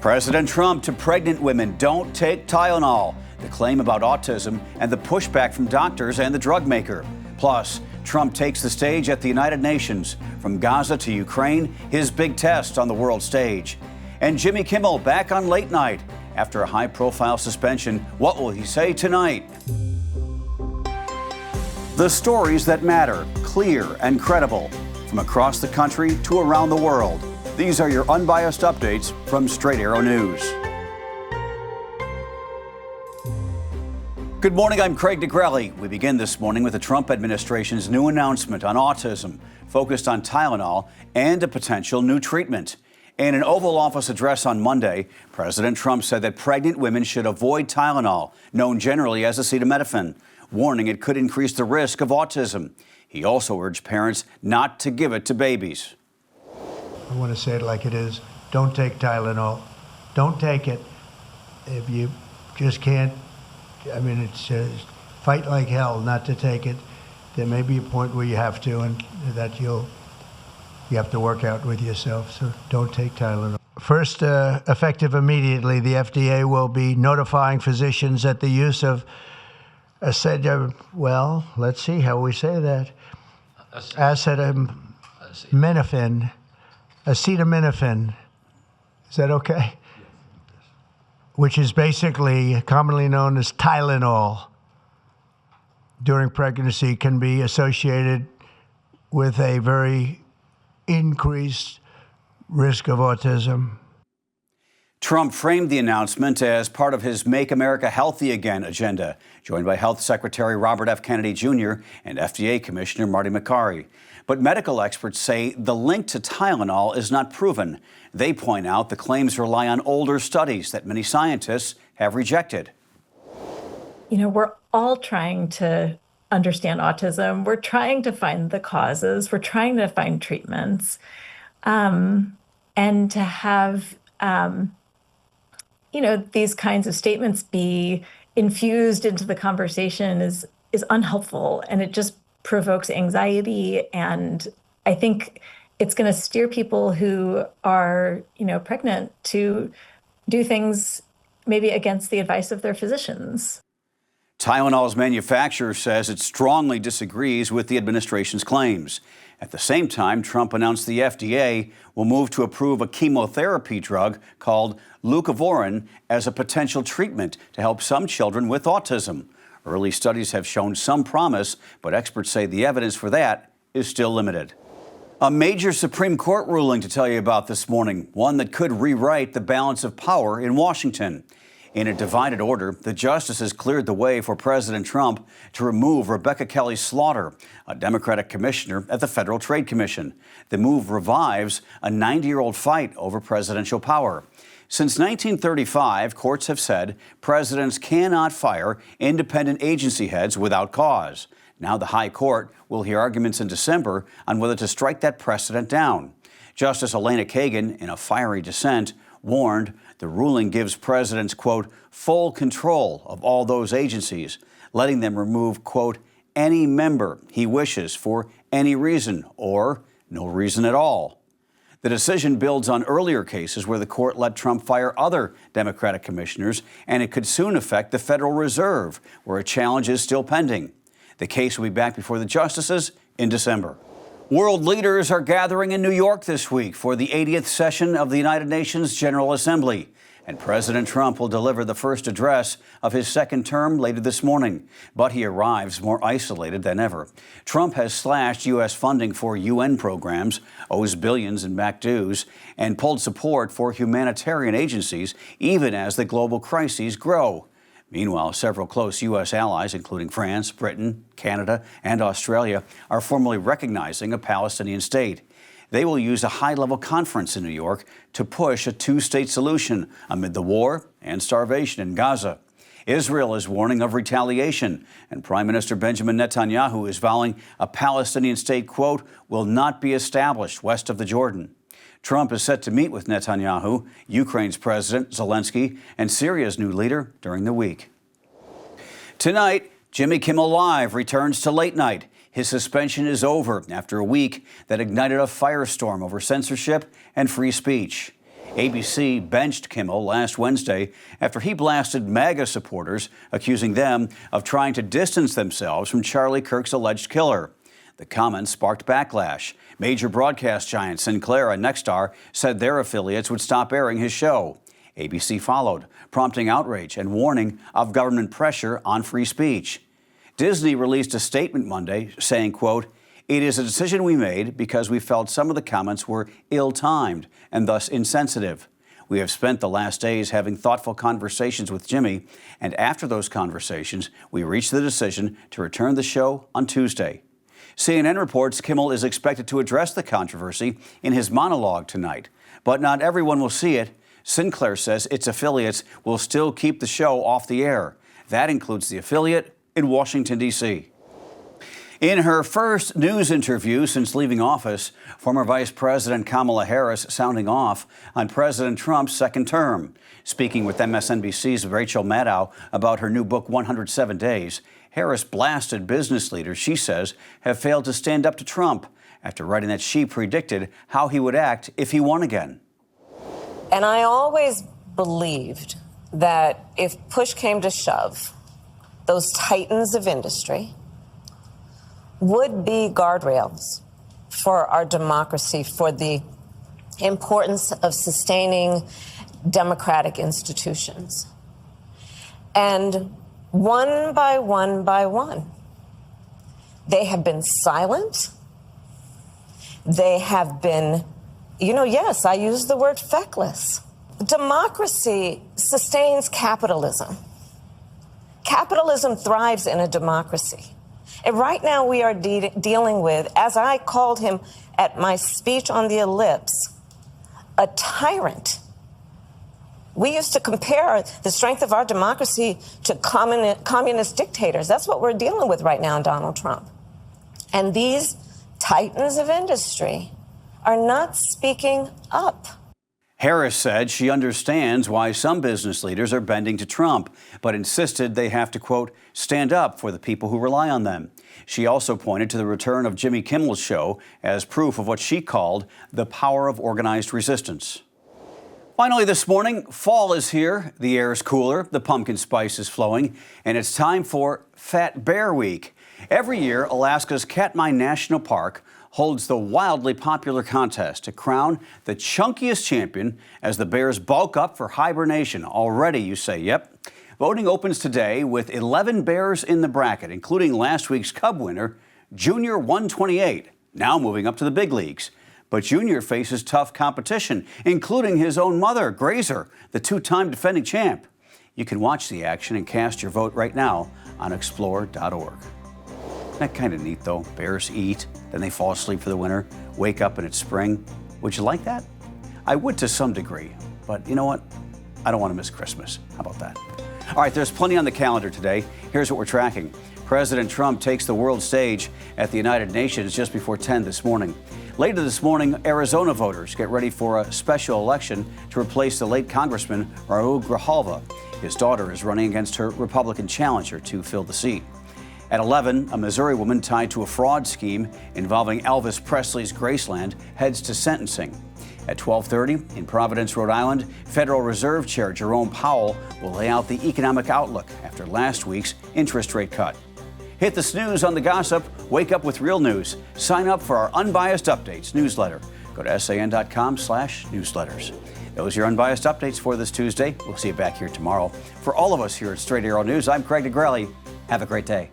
President Trump to pregnant women, don't take Tylenol. The claim about autism and the pushback from doctors and the drugmaker. Plus, Trump takes the stage at the United Nations. From Gaza to Ukraine, his big test on the world stage. And Jimmy Kimmel back on late night. After a high-profile suspension, what will he say tonight? The stories that matter, clear and credible. From across the country to around the world. These are your unbiased updates from Straight Arrow News. Good morning, I'm Craig DeGrelli. We begin this morning with the Trump administration's new announcement on autism, focused on Tylenol and a potential new treatment. In an Oval Office address on Monday, President Trump said that pregnant women should avoid Tylenol, known generally as acetaminophen, warning it could increase the risk of autism. He also urged parents not to give it to babies. I want to say it like it is. Don't take Tylenol. Don't take it. If you just can't, it's fight like hell not to take it. There may be a point where you have to, and that you have to work out with yourself. So don't take Tylenol. First, effective immediately, the FDA will be notifying physicians that the use of let's see how we say that. Acetaminophen. Is that okay? Which is basically commonly known as Tylenol, during pregnancy can be associated with a very increased risk of autism. Trump framed the announcement as part of his Make America Healthy Again agenda, joined by Health Secretary Robert F. Kennedy Jr. and FDA Commissioner Marty Makary. But medical experts say the link to Tylenol is not proven. They point out the claims rely on older studies that many scientists have rejected. We're all trying to understand autism. We're trying to find the causes. We're trying to find treatments. And to have these kinds of statements be infused into the conversation is unhelpful, and it just provokes anxiety. And I think it's going to steer people who are, pregnant to do things maybe against the advice of their physicians. Tylenol's manufacturer says it strongly disagrees with the administration's claims. At the same time, Trump announced the FDA will move to approve a chemotherapy drug called leucovorin as a potential treatment to help some children with autism. Early studies have shown some promise, but experts say the evidence for that is still limited. A major Supreme Court ruling to tell you about this morning, one that could rewrite the balance of power in Washington. In a divided order, the justices cleared the way for President Trump to remove Rebecca Kelly Slaughter, a Democratic commissioner at the Federal Trade Commission. The move revives a 90-year-old fight over presidential power. Since 1935, courts have said presidents cannot fire independent agency heads without cause. Now the High Court will hear arguments in December on whether to strike that precedent down. Justice Elena Kagan, in a fiery dissent, warned the ruling gives presidents, quote, full control of all those agencies, letting them remove, quote, any member he wishes for any reason or no reason at all. The decision builds on earlier cases where the court let Trump fire other Democratic commissioners, and it could soon affect the Federal Reserve, where a challenge is still pending. The case will be back before the justices in December. World leaders are gathering in New York this week for the 80th session of the United Nations General Assembly. And President Trump will deliver the first address of his second term later this morning. But he arrives more isolated than ever. Trump has slashed U.S. funding for UN programs, owes billions in back dues, and pulled support for humanitarian agencies, even as the global crises grow. Meanwhile, several close U.S. allies, including France, Britain, Canada, and Australia, are formally recognizing a Palestinian state. They will use a high-level conference in New York to push a two-state solution amid the war and starvation in Gaza. Israel is warning of retaliation, and Prime Minister Benjamin Netanyahu is vowing a Palestinian state, quote, will not be established west of the Jordan. Trump is set to meet with Netanyahu, Ukraine's President Zelensky, and Syria's new leader during the week. Tonight, Jimmy Kimmel Live returns to late night. His suspension is over after a week that ignited a firestorm over censorship and free speech. ABC benched Kimmel last Wednesday after he blasted MAGA supporters, accusing them of trying to distance themselves from Charlie Kirk's alleged killer. The comments sparked backlash. Major broadcast giants Sinclair and Nexstar said their affiliates would stop airing his show. ABC followed, prompting outrage and warning of government pressure on free speech. Disney released a statement Monday saying, quote, "It is a decision we made because we felt some of the comments were ill-timed and thus insensitive. We have spent the last days having thoughtful conversations with Jimmy, and after those conversations, we reached the decision to return the show on Tuesday." CNN reports Kimmel is expected to address the controversy in his monologue tonight, but not everyone will see it. Sinclair says its affiliates will still keep the show off the air. That includes the affiliate in Washington, D.C. In her first news interview since leaving office, former Vice President Kamala Harris sounding off on President Trump's second term. Speaking with MSNBC's Rachel Maddow about her new book, 107 Days, Harris blasted business leaders she says have failed to stand up to Trump after writing that she predicted how he would act if he won again. And I always believed that if push came to shove, those titans of industry would be guardrails for our democracy, for the importance of sustaining democratic institutions. And one by one, they have been silent. They have been, yes, I use the word feckless. Democracy sustains capitalism. Capitalism thrives in a democracy. And right now we are dealing with, as I called him at my speech on the ellipse, a tyrant. We used to compare the strength of our democracy to communist dictators. That's what we're dealing with right now in Donald Trump. And these titans of industry are not speaking up. Harris said she understands why some business leaders are bending to Trump, but insisted they have to, quote, stand up for the people who rely on them. She also pointed to the return of Jimmy Kimmel's show as proof of what she called the power of organized resistance. Finally this morning, fall is here. The air is cooler, the pumpkin spice is flowing, and it's time for Fat Bear Week. Every year, Alaska's Katmai National Park holds the wildly popular contest to crown the chunkiest champion as the bears bulk up for hibernation. Already, you say, yep. Voting opens today with 11 bears in the bracket, including last week's Cub winner, Junior 128, now moving up to the big leagues. But Junior faces tough competition, including his own mother, Grazer, the two-time defending champ. You can watch the action and cast your vote right now on explore.org. Isn't that kind of neat, though? Bears eat, then they fall asleep for the winter, wake up and it's spring. Would you like that? I would to some degree, but you know what? I don't want to miss Christmas. How about that? All right, there's plenty on the calendar today. Here's what we're tracking. President Trump takes the world stage at the United Nations just before 10 this morning. Later this morning, Arizona voters get ready for a special election to replace the late Congressman Raul Grijalva. His daughter is running against her Republican challenger to fill the seat. At 11, a Missouri woman tied to a fraud scheme involving Elvis Presley's Graceland heads to sentencing. At 12:30, in Providence, Rhode Island, Federal Reserve Chair Jerome Powell will lay out the economic outlook after last week's interest rate cut. Hit the snooze on the gossip. Wake up with real news. Sign up for our Unbiased Updates newsletter. Go to san.com/newsletters. Those are your Unbiased Updates for this Tuesday. We'll see you back here tomorrow. For all of us here at Straight Arrow News, I'm Craig DeGrelli. Have a great day.